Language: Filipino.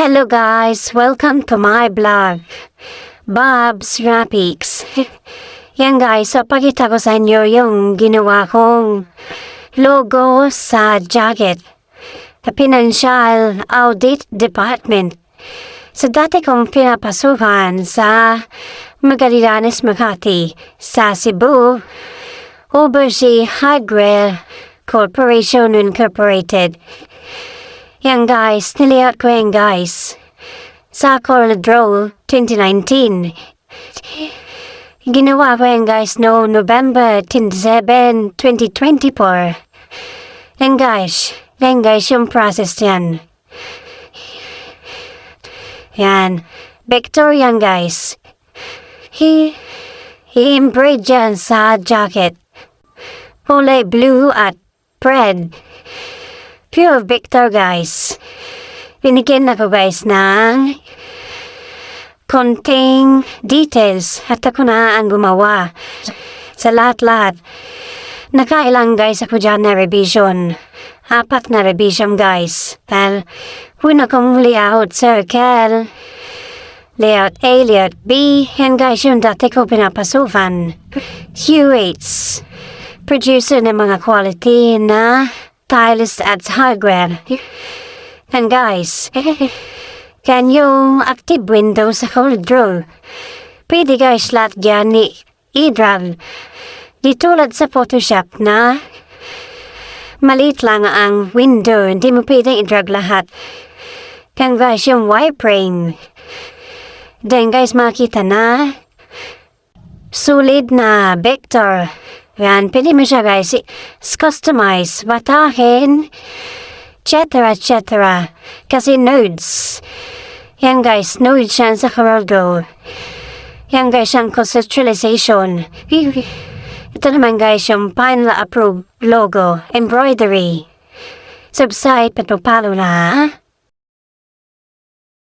Hello guys, welcome to my blog, Bob's Graphics. Yan guys, so pakita ko sa inyo yung ginawa kong logo sa jacket. The Financial Audit Department. So dati kong pinapasukan sa Magallanes, Makati, sa Cebu, Overseas Hardware Corporation Incorporated. Yan guys, nilihat ko yan guys. Sa CorelDRAW 2019. Ginawa ko yan guys no November 27, 2024. Yan guys yung process yan. Yan. Vector yan guys. I-embroider yan sa jacket. Kulay blue at red. Pure Victor guys. Binigyan ako guys ng konting details at ako na ang gumawa sa lahat-lahat. Nakailang guys ako dyan na revision. 4 na revision guys. Dahil una kong layout circle, layout A, layout B, and guys yung dati ko pinapasukan. UH, producer ng mga quality na tiles at hardware. And guys, can yung active window sa CorelDRAW, pwede guys lahat dyan ni i-drag. Di tulad sa Photoshop na maliit lang ang window, hindi mo pwedeng i-drag lahat. Can guys yung wireframe. Then guys makita na solid na vector. Yan, pwede mo siya guys customize, batahin, etc. Kasi nodes. Yan guys, nodes yan sa CorelDRAW. Yan guys yung conceptualization. Ito naman guys yung final approved logo, embroidery. Subside, patupalo na.